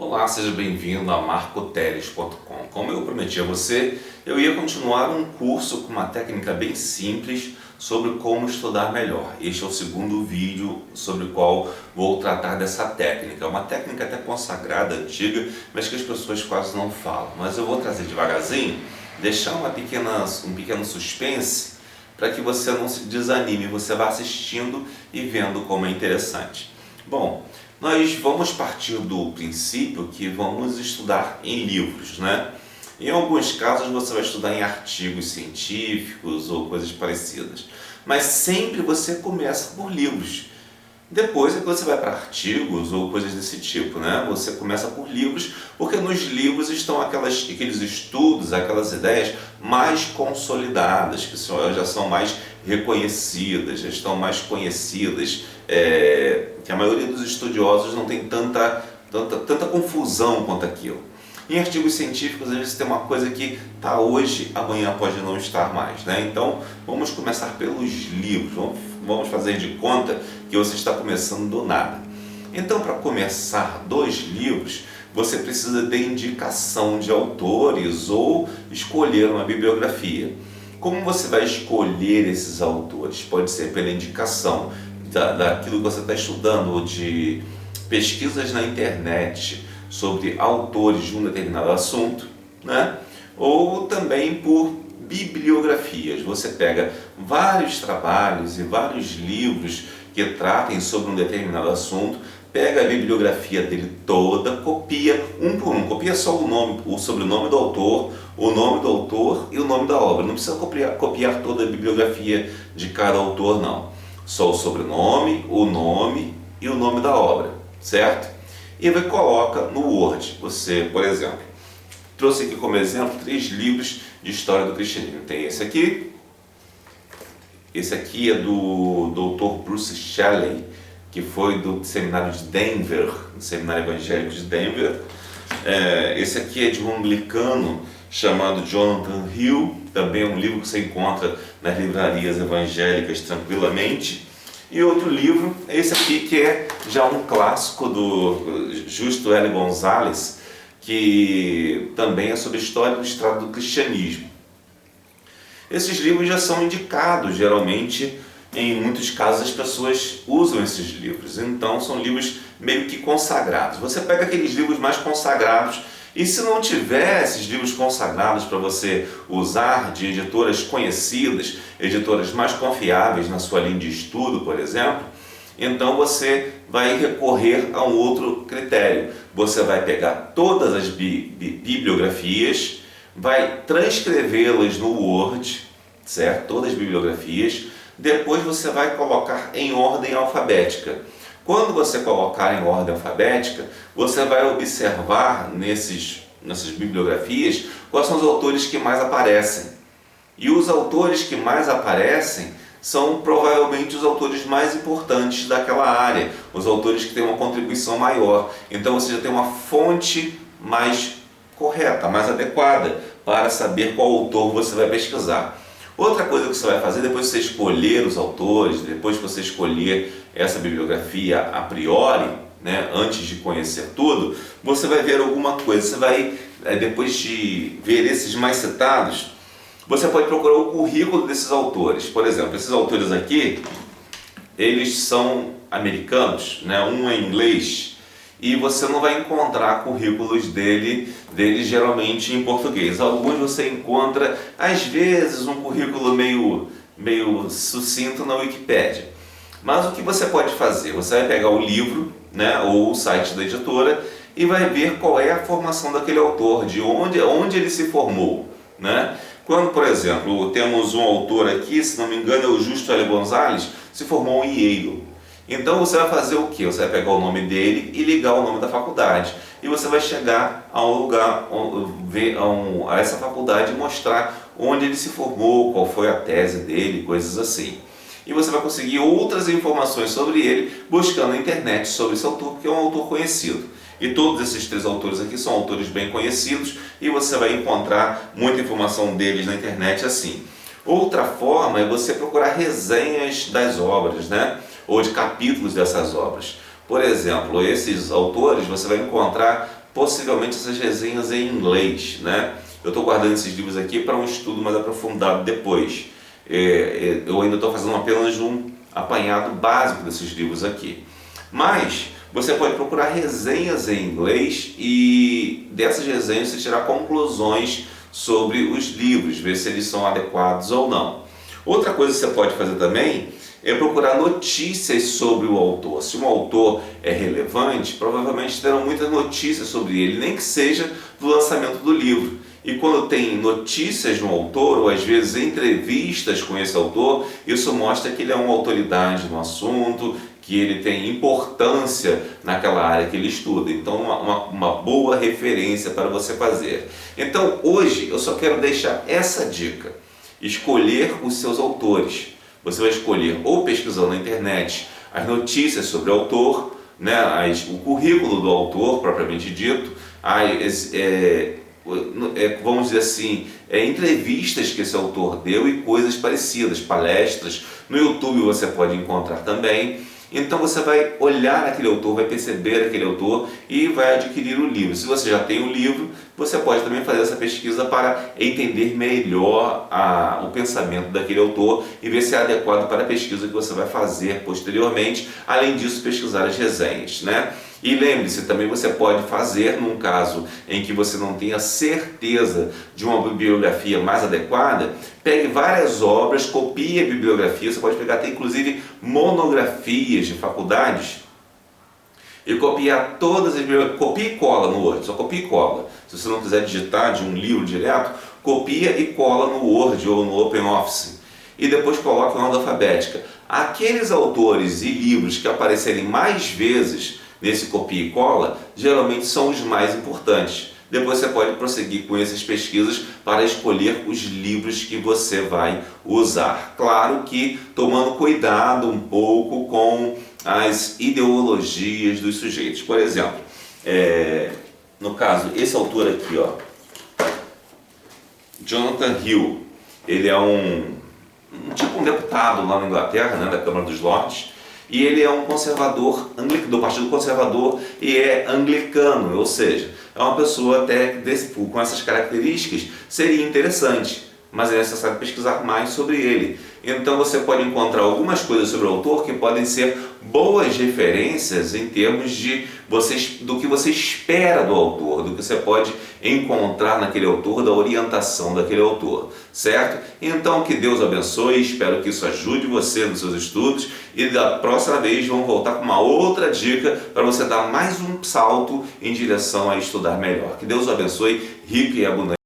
Olá, seja bem-vindo a marcoteles.com. Como eu prometi a você, eu ia continuar um curso com uma técnica bem simples sobre como estudar melhor. Este é o segundo vídeo sobre o qual vou tratar dessa técnica. É uma técnica até consagrada, antiga, mas que as pessoas quase não falam. Mas eu vou trazer devagarzinho, deixar um pequeno suspense para que você não se desanime, você vá assistindo e vendo como é interessante. Bom, nós vamos partir do princípio que vamos estudar em livros, né? Em alguns casos você vai estudar em artigos científicos ou coisas parecidas, mas sempre você começa por livros. Depois é que você vai para artigos ou coisas desse tipo, né? Você começa por livros, porque nos livros estão aqueles estudos, aquelas ideias mais consolidadas, que já são mais reconhecidas, já estão mais conhecidas, que a maioria dos estudiosos não tem tanta confusão quanto aquilo. Em artigos científicos, às vezes tem uma coisa que está hoje, amanhã pode não estar mais, né? Então, vamos começar pelos livros. Vamos fazer de conta que você está começando do nada. Então, para começar dos livros, você precisa de indicação de autores ou escolher uma bibliografia. Como você vai escolher esses autores? Pode ser pela indicação daquilo que você está estudando, ou de pesquisas na internet sobre autores de um determinado assunto, né? Ou também por bibliografias. Você pega vários trabalhos e vários livros que tratem sobre um determinado assunto, pega a bibliografia dele toda, copia um por um, copia só o sobrenome do autor, o nome do autor e o nome da obra. Não precisa copiar toda a bibliografia de cada autor, não. Só o sobrenome, o nome e o nome da obra, certo? E você coloca no Word. Você, por exemplo, trouxe aqui como exemplo 3 livros de história do cristianismo. Tem esse aqui é do Dr. Bruce Shelley, que foi do seminário de Denver, do seminário evangélico de Denver. Esse aqui é de um anglicano chamado Jonathan Hill, também é um livro que você encontra nas livrarias evangélicas tranquilamente. E outro livro é esse aqui, que é já um clássico do Justo L. Gonzalez, que também é sobre a história do estrado do cristianismo. Esses livros já são indicados, geralmente, em muitos casos as pessoas usam esses livros, então são livros meio que consagrados. Você pega aqueles livros mais consagrados, e se não tiver esses livros consagrados para você usar, de editoras conhecidas, editoras mais confiáveis na sua linha de estudo, por exemplo, então você vai recorrer a um outro critério. Você vai pegar todas as bibliografias, vai transcrevê-las no Word, certo? Todas as bibliografias. Depois você vai colocar em ordem alfabética. Quando você colocar em ordem alfabética, você vai observar nessas bibliografias quais são os autores que mais aparecem. E os autores que mais aparecem são provavelmente os autores mais importantes daquela área, os autores que têm uma contribuição maior. Então você já tem uma fonte mais correta, mais adequada para saber qual autor você vai pesquisar. Outra coisa que você vai fazer, depois de você escolher os autores, depois de você escolher essa bibliografia a priori, né, antes de conhecer tudo, você vai ver alguma coisa. Você vai, depois de ver esses mais citados, você pode procurar o currículo desses autores. Por exemplo, esses autores aqui, eles são americanos, né, um é inglês, e você não vai encontrar currículos deles geralmente em português. Alguns você encontra, às vezes, um currículo meio sucinto na Wikipédia. Mas o que você pode fazer? Você vai pegar o livro, né, ou o site da editora, e vai ver qual é a formação daquele autor, de onde ele se formou, né? Quando, por exemplo, temos um autor aqui, se não me engano é o Justo L. Gonzalez, se formou em Yale. Então você vai fazer o quê? Você vai pegar o nome dele e ligar o nome da faculdade. E você vai chegar a um lugar, a essa faculdade e mostrar onde ele se formou, qual foi a tese dele, coisas assim. E você vai conseguir outras informações sobre ele buscando na internet sobre esse autor, porque é um autor conhecido. E todos esses 3 autores aqui são autores bem conhecidos e você vai encontrar muita informação deles na internet assim. Outra forma é você procurar resenhas das obras, né? Ou de capítulos dessas obras. Por exemplo, esses autores você vai encontrar possivelmente essas resenhas em inglês, né? Eu estou guardando esses livros aqui para um estudo mais aprofundado depois. Eu ainda estou fazendo apenas um apanhado básico desses livros aqui. Mas você pode procurar resenhas em inglês e dessas resenhas você tirar conclusões sobre os livros, ver se eles são adequados ou não. Outra coisa que você pode fazer também é procurar notícias sobre o autor. Se um autor é relevante, provavelmente terão muitas notícias sobre ele, nem que seja do lançamento do livro. E quando tem notícias de um autor, ou às vezes entrevistas com esse autor, isso mostra que ele é uma autoridade no assunto, que ele tem importância naquela área que ele estuda. Então, uma boa referência para você fazer. Então, hoje eu só quero deixar essa dica: escolher os seus autores. Você vai escolher ou pesquisando na internet as notícias sobre o autor, né, o currículo do autor propriamente dito, vamos dizer assim, entrevistas que esse autor deu e coisas parecidas, palestras. No YouTube você pode encontrar também. Então você vai olhar aquele autor, vai perceber aquele autor e vai adquirir o livro. Se você já tem o livro, você pode também fazer essa pesquisa para entender melhor o pensamento daquele autor e ver se é adequado para a pesquisa que você vai fazer posteriormente. Além disso, pesquisar as resenhas, né? E lembre-se, também você pode fazer, num caso em que você não tenha certeza de uma bibliografia mais adequada, pegue várias obras, copie a bibliografia. Você pode pegar até inclusive monografias de faculdades e copiar todas as bibliografias. Copia e cola no Word, só copia e cola. Se você não quiser digitar de um livro direto, copia e cola no Word ou no OpenOffice e depois coloca em ordem alfabética. Aqueles autores e livros que aparecerem mais vezes nesse copia e cola, geralmente são os mais importantes. Depois você pode prosseguir com essas pesquisas para escolher os livros que você vai usar. Claro que tomando cuidado um pouco com as ideologias dos sujeitos. Por exemplo, no caso, esse autor aqui, ó, Jonathan Hill, ele é um deputado lá na Inglaterra, né, da Câmara dos Lordes. E ele é um conservador, do Partido Conservador, e é anglicano, ou seja, é uma pessoa até com essas características, seria interessante, mas é necessário pesquisar mais sobre ele. Então você pode encontrar algumas coisas sobre o autor que podem ser boas referências em termos do que você espera do autor, do que você pode encontrar naquele autor, da orientação daquele autor, certo? Então que Deus abençoe, espero que isso ajude você nos seus estudos e da próxima vez vamos voltar com uma outra dica para você dar mais um salto em direção a estudar melhor. Que Deus abençoe, rico e abundante.